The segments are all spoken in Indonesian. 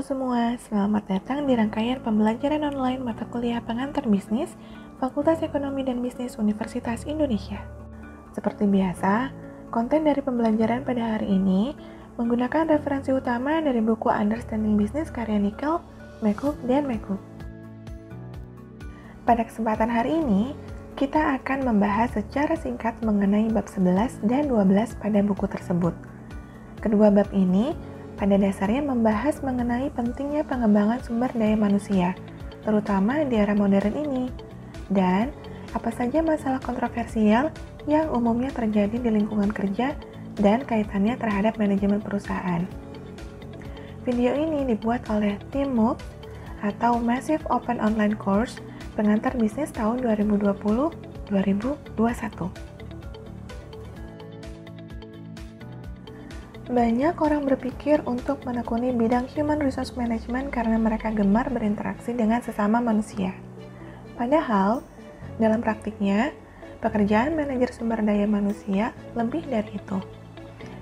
Halo semua, selamat datang di rangkaian pembelajaran online mata kuliah pengantar bisnis Fakultas Ekonomi dan Bisnis Universitas Indonesia. Seperti biasa, konten dari pembelajaran pada hari ini menggunakan referensi utama dari buku Understanding Business karya Nickel, McCook, dan McCook. Pada kesempatan hari ini, kita akan membahas secara singkat mengenai bab 11 dan 12 pada buku tersebut. Kedua bab ini pada dasarnya membahas mengenai pentingnya pengembangan sumber daya manusia, terutama di era modern ini, dan apa saja masalah kontroversial yang umumnya terjadi di lingkungan kerja dan kaitannya terhadap manajemen perusahaan. Video ini dibuat oleh tim MOOC atau Massive Open Online Course pengantar bisnis tahun 2020-2021. Banyak orang berpikir untuk menekuni bidang Human Resource Management karena mereka gemar berinteraksi dengan sesama manusia. Padahal, dalam praktiknya, pekerjaan manajer sumber daya manusia lebih dari itu.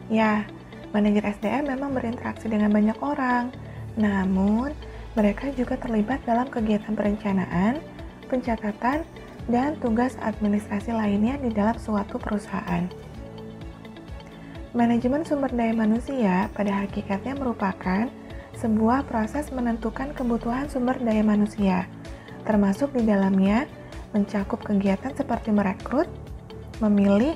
Ya, manajer SDM memang berinteraksi dengan banyak orang, namun mereka juga terlibat dalam kegiatan perencanaan, pencatatan, dan tugas administrasi lainnya di dalam suatu perusahaan. Manajemen sumber daya manusia pada hakikatnya merupakan sebuah proses menentukan kebutuhan sumber daya manusia, termasuk di dalamnya mencakup kegiatan seperti merekrut, memilih,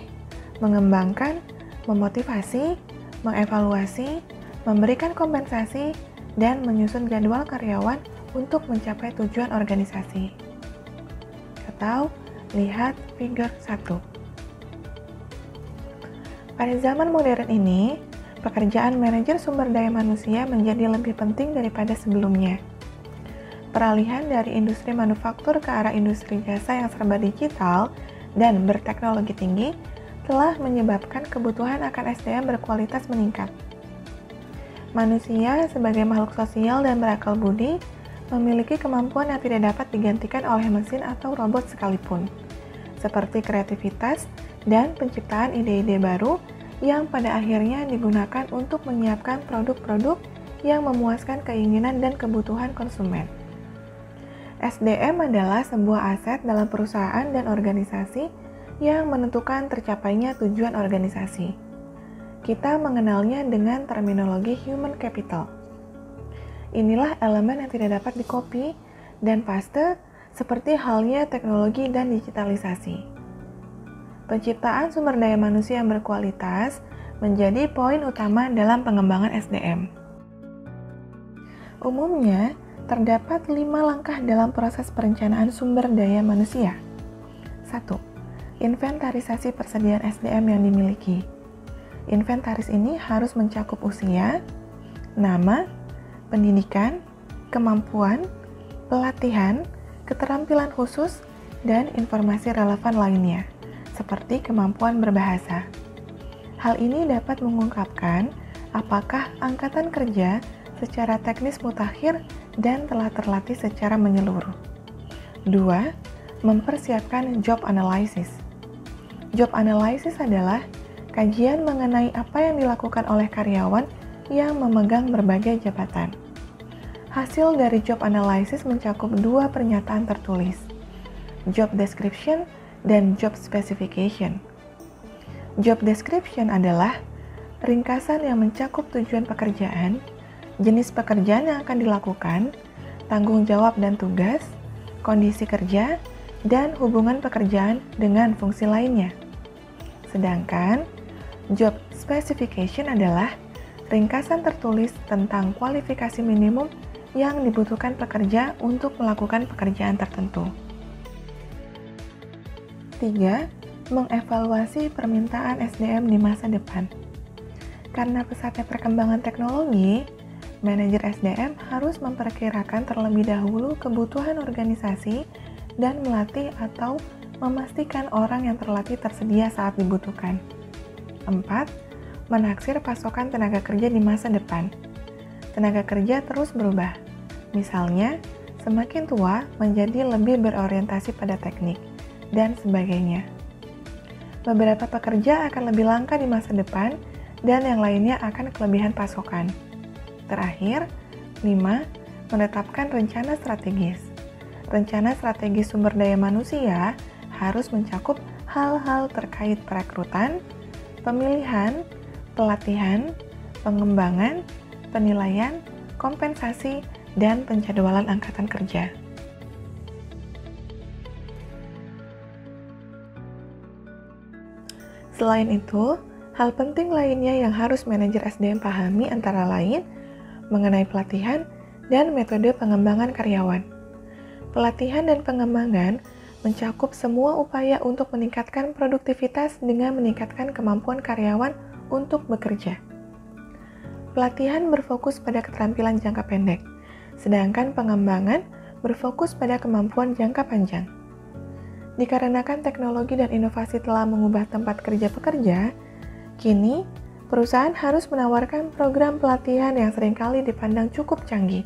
mengembangkan, memotivasi, mengevaluasi, memberikan kompensasi, dan menyusun jadwal karyawan untuk mencapai tujuan organisasi. Atau lihat figur 1. Pada zaman modern ini, pekerjaan manajer sumber daya manusia menjadi lebih penting daripada sebelumnya. Peralihan dari industri manufaktur ke arah industri jasa yang serba digital dan berteknologi tinggi telah menyebabkan kebutuhan akan SDM berkualitas meningkat. Manusia sebagai makhluk sosial dan berakal budi memiliki kemampuan yang tidak dapat digantikan oleh mesin atau robot sekalipun, seperti kreativitas dan penciptaan ide-ide baru yang pada akhirnya digunakan untuk menyiapkan produk-produk yang memuaskan keinginan dan kebutuhan konsumen. SDM adalah sebuah aset dalam perusahaan dan organisasi yang menentukan tercapainya tujuan organisasi. Kita mengenalnya dengan terminologi human capital. Inilah elemen yang tidak dapat dikopi dan paste seperti halnya teknologi dan digitalisasi. Penciptaan sumber daya manusia yang berkualitas menjadi poin utama dalam pengembangan SDM. Umumnya, terdapat 5 langkah dalam proses perencanaan sumber daya manusia. 1. Inventarisasi persediaan SDM yang dimiliki. Inventaris ini harus mencakup usia, nama, pendidikan, kemampuan, pelatihan, keterampilan khusus, dan informasi relevan lainnya, seperti kemampuan berbahasa. Hal ini dapat mengungkapkan apakah angkatan kerja secara teknis mutakhir dan telah terlatih secara menyeluruh. 2. Mempersiapkan job analysis. Job analysis adalah kajian mengenai apa yang dilakukan oleh karyawan yang memegang berbagai jabatan. Hasil dari job analysis mencakup 2 pernyataan tertulis, job description dan job specification. Job description adalah ringkasan yang mencakup tujuan pekerjaan, jenis pekerjaan yang akan dilakukan, tanggung jawab dan tugas, kondisi kerja, dan hubungan pekerjaan dengan fungsi lainnya. Sedangkan job specification adalah ringkasan tertulis tentang kualifikasi minimum yang dibutuhkan pekerja untuk melakukan pekerjaan tertentu. 3. Mengevaluasi permintaan SDM di masa depan. Karena pesatnya perkembangan teknologi, manajer SDM harus memperkirakan terlebih dahulu kebutuhan organisasi dan melatih atau memastikan orang yang terlatih tersedia saat dibutuhkan. 4. Menaksir pasokan tenaga kerja di masa depan. Tenaga kerja terus berubah. Misalnya, semakin tua menjadi lebih berorientasi pada teknik, dan sebagainya. Beberapa pekerja akan lebih langka di masa depan, dan yang lainnya akan kelebihan pasokan. Terakhir, 5. Menetapkan rencana strategis. Rencana strategis sumber daya manusia harus mencakup hal-hal terkait perekrutan, pemilihan, pelatihan, pengembangan, penilaian, kompensasi, dan penjadwalan angkatan kerja. Selain itu, hal penting lainnya yang harus manajer SDM pahami antara lain mengenai pelatihan dan metode pengembangan karyawan. Pelatihan dan pengembangan mencakup semua upaya untuk meningkatkan produktivitas dengan meningkatkan kemampuan karyawan untuk bekerja. Pelatihan berfokus pada keterampilan jangka pendek, sedangkan pengembangan berfokus pada kemampuan jangka panjang. Dikarenakan teknologi dan inovasi telah mengubah tempat kerja pekerja, kini perusahaan harus menawarkan program pelatihan yang seringkali dipandang cukup canggih.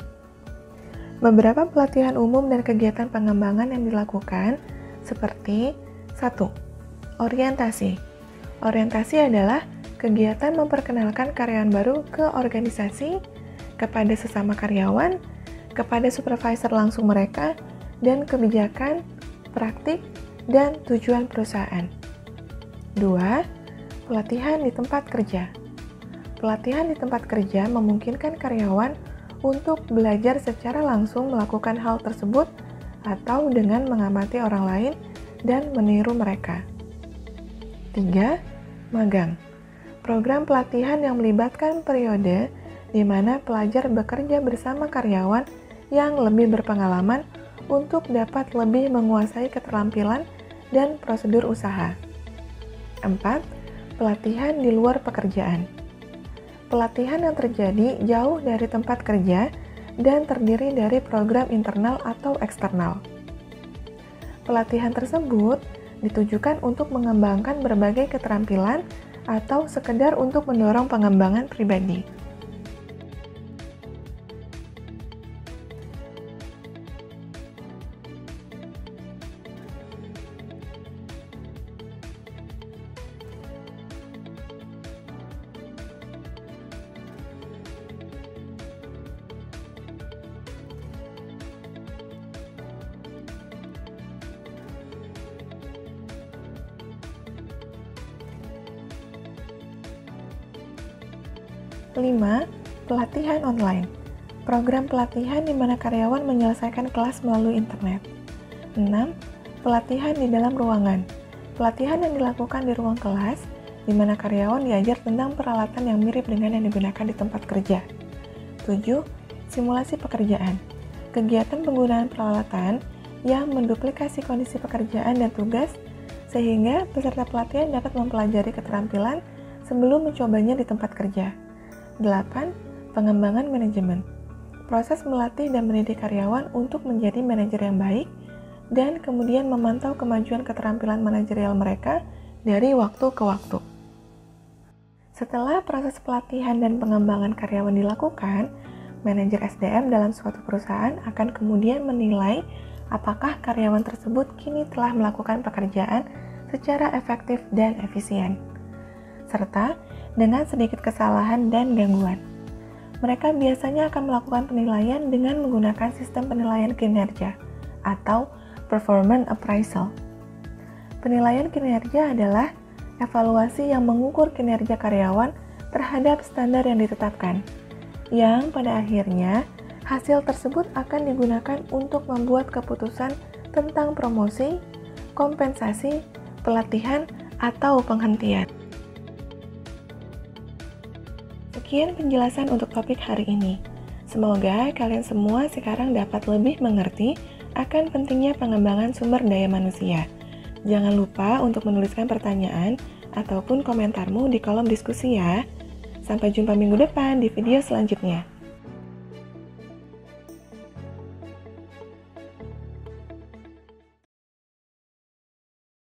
Beberapa pelatihan umum dan kegiatan pengembangan yang dilakukan seperti 1. Orientasi. Orientasi adalah kegiatan memperkenalkan karyawan baru ke organisasi, kepada sesama karyawan, kepada supervisor langsung mereka, dan kebijakan, praktik, dan tujuan perusahaan. 2. Pelatihan di tempat kerja. Pelatihan di tempat kerja memungkinkan karyawan untuk belajar secara langsung melakukan hal tersebut atau dengan mengamati orang lain dan meniru mereka. 3. Magang. Program pelatihan yang melibatkan periode di mana pelajar bekerja bersama karyawan yang lebih berpengalaman untuk dapat lebih menguasai keterampilan dan prosedur usaha. 4. Pelatihan di luar pekerjaan. Pelatihan yang terjadi jauh dari tempat kerja dan terdiri dari program internal atau eksternal. Pelatihan tersebut ditujukan untuk mengembangkan berbagai keterampilan atau sekedar untuk mendorong pengembangan pribadi. Kelima, pelatihan online. Program pelatihan di mana karyawan menyelesaikan kelas melalui internet. 6. Pelatihan di dalam ruangan. Pelatihan yang dilakukan di ruang kelas, di mana karyawan diajar tentang peralatan yang mirip dengan yang digunakan di tempat kerja. 7. Simulasi pekerjaan. Kegiatan penggunaan peralatan yang menduplikasi kondisi pekerjaan dan tugas, sehingga peserta pelatihan dapat mempelajari keterampilan sebelum mencobanya di tempat kerja. 8. Pengembangan manajemen. Proses melatih dan mendidik karyawan untuk menjadi manajer yang baik dan kemudian memantau kemajuan keterampilan manajerial mereka dari waktu ke waktu. Setelah proses pelatihan dan pengembangan karyawan dilakukan, manajer SDM dalam suatu perusahaan akan kemudian menilai apakah karyawan tersebut kini telah melakukan pekerjaan secara efektif dan efisien, serta dengan sedikit kesalahan dan gangguan. Mereka biasanya akan melakukan penilaian dengan menggunakan sistem penilaian kinerja atau performance appraisal. Penilaian kinerja adalah evaluasi yang mengukur kinerja karyawan terhadap standar yang ditetapkan, yang pada akhirnya hasil tersebut akan digunakan untuk membuat keputusan tentang promosi, kompensasi, pelatihan, atau penghentian. Sekian penjelasan untuk topik hari ini. Semoga kalian semua sekarang dapat lebih mengerti akan pentingnya pengembangan sumber daya manusia. Jangan lupa untuk menuliskan pertanyaan ataupun komentarmu di kolom diskusi ya. Sampai jumpa minggu depan di video selanjutnya.